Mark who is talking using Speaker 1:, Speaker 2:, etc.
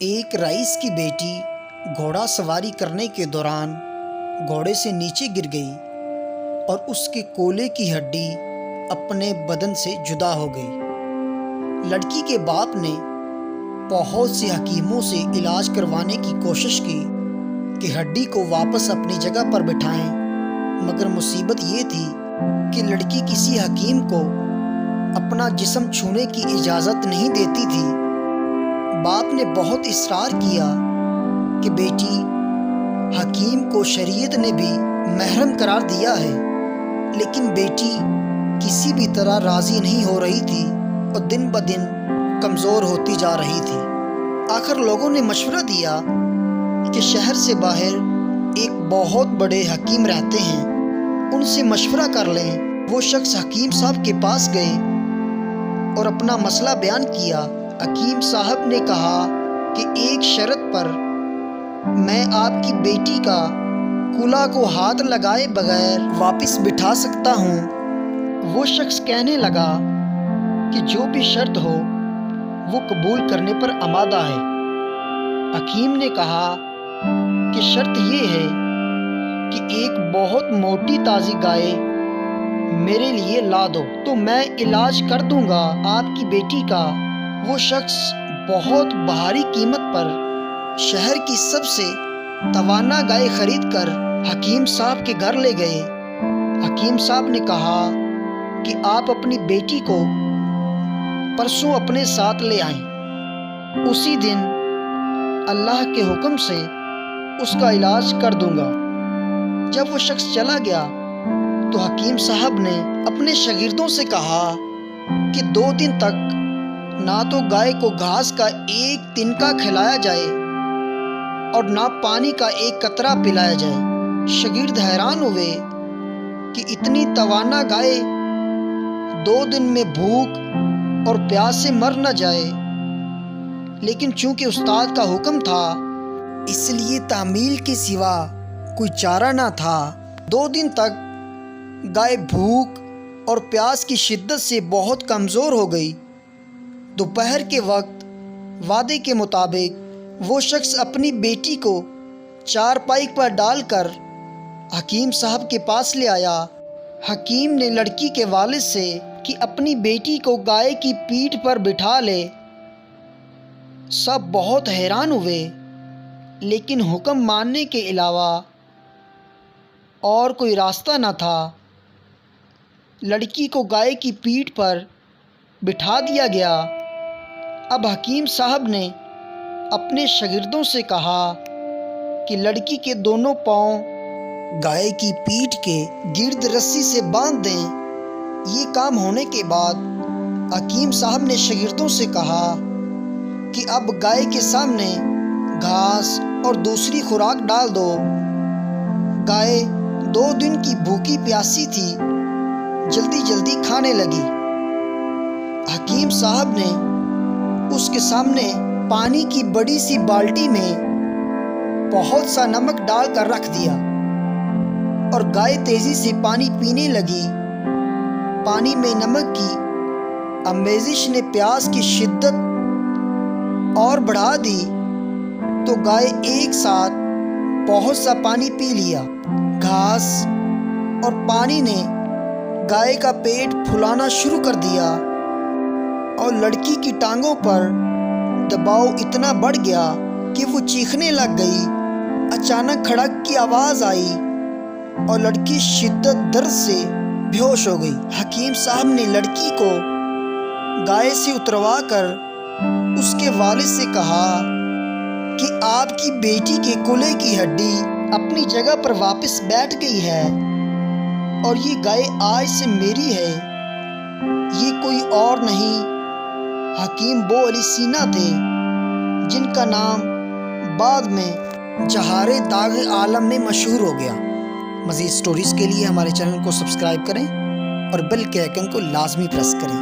Speaker 1: ایک رئیس کی بیٹی گھوڑا سواری کرنے کے دوران گھوڑے سے نیچے گر گئی اور اس کے کولے کی ہڈی اپنے بدن سے جدا ہو گئی۔ لڑکی کے باپ نے بہت سے حکیموں سے علاج کروانے کی کوشش کی کہ ہڈی کو واپس اپنی جگہ پر بٹھائیں، مگر مصیبت یہ تھی کہ لڑکی کسی حکیم کو اپنا جسم چھونے کی اجازت نہیں دیتی تھی۔ باپ نے بہت اصرار کیا کہ بیٹی، حکیم کو شریعت نے بھی محرم قرار دیا ہے، لیکن بیٹی کسی بھی طرح راضی نہیں ہو رہی تھی اور دن بدن کمزور ہوتی جا رہی تھی۔ آخر لوگوں نے مشورہ دیا کہ شہر سے باہر ایک بہت بڑے حکیم رہتے ہیں، ان سے مشورہ کر لیں۔ وہ شخص حکیم صاحب کے پاس گئے اور اپنا مسئلہ بیان کیا۔ حکیم صاحب نے کہا کہ ایک شرط پر میں آپ کی بیٹی کا کولہ کو ہاتھ لگائے بغیر واپس بٹھا سکتا ہوں۔ وہ شخص کہنے لگا کہ جو بھی شرط ہو وہ قبول کرنے پر آمادہ ہے۔ حکیم نے کہا کہ شرط یہ ہے کہ ایک بہت موٹی تازی گائے میرے لیے لا دو تو میں علاج کر دوں گا آپ کی بیٹی کا۔ وہ شخص بہت بھاری قیمت پر شہر کی سب سے توانا گائے خرید کر حکیم صاحب کے گھر لے گئے۔ حکیم صاحب نے کہا کہ آپ اپنی بیٹی کو پرسوں اپنے ساتھ لے آئیں، اسی دن اللہ کے حکم سے اس کا علاج کر دوں گا۔ جب وہ شخص چلا گیا تو حکیم صاحب نے اپنے شاگردوں سے کہا کہ 2 دن تک نہ تو گائے کو گھاس کا ایک تنکا کھلایا جائے اور نہ پانی کا ایک قطرہ پلایا جائے۔ شاگرد حیران ہوئے کہ اتنی توانا گائے 2 دن میں بھوک اور پیاس سے مر نہ جائے، لیکن چونکہ استاد کا حکم تھا اس لیے تعمیل کے سوا کوئی چارہ نہ تھا۔ 2 دن تک گائے بھوک اور پیاس کی شدت سے بہت کمزور ہو گئی۔ دوپہر کے وقت وعدے کے مطابق وہ شخص اپنی بیٹی کو چارپائی پر ڈال کر حکیم صاحب کے پاس لے آیا۔ حکیم نے لڑکی کے والد سے کہ اپنی بیٹی کو گائے کی پیٹھ پر بٹھا لے۔ سب بہت حیران ہوئے، لیکن حکم ماننے کے علاوہ اور کوئی راستہ نہ تھا۔ لڑکی کو گائے کی پیٹھ پر بٹھا دیا گیا۔ اب حکیم صاحب نے اپنے شاگردوں سے کہا کہ لڑکی کے دونوں پاؤں گائے کی پیٹھ کے گرد رسی سے باندھ دیں۔ یہ کام ہونے کے بعد حکیم صاحب نے شاگردوں سے کہا کہ اب گائے کے سامنے گھاس اور دوسری خوراک ڈال دو۔ گائے 2 دن کی بھوکی پیاسی تھی، جلدی جلدی کھانے لگی۔ حکیم صاحب نے اس کے سامنے پانی کی بڑی سی بالٹی میں بہت سا نمک ڈال کر رکھ دیا اور گائے تیزی سے پانی پینے لگی۔ پانی میں نمک کی آمیزش نے پیاس کی شدت اور بڑھا دی تو گائے ایک ساتھ بہت سا پانی پی لیا۔ گھاس اور پانی نے گائے کا پیٹ پھلانا شروع کر دیا اور لڑکی کی ٹانگوں پر دباؤ اتنا بڑھ گیا کہ وہ چیخنے لگ گئی۔ اچانک کھڑک کی آواز آئی اور لڑکی شدت درد سے بے ہوش ہو گئی۔ حکیم صاحب نے لڑکی کو گائے سے اتروا کر اس کے والد سے کہا کہ آپ کی بیٹی کے کولے کی ہڈی اپنی جگہ پر واپس بیٹھ گئی ہے اور یہ گائے آج سے میری ہے، یہ کوئی اور نہیں حکیم بو علی سینا تھے، جن کا نام بعد میں جہار داغ عالم میں مشہور ہو گیا۔ مزید سٹوریز کے لیے ہمارے چینل کو سبسکرائب کریں اور بیل کے آئیکن کو لازمی پریس کریں۔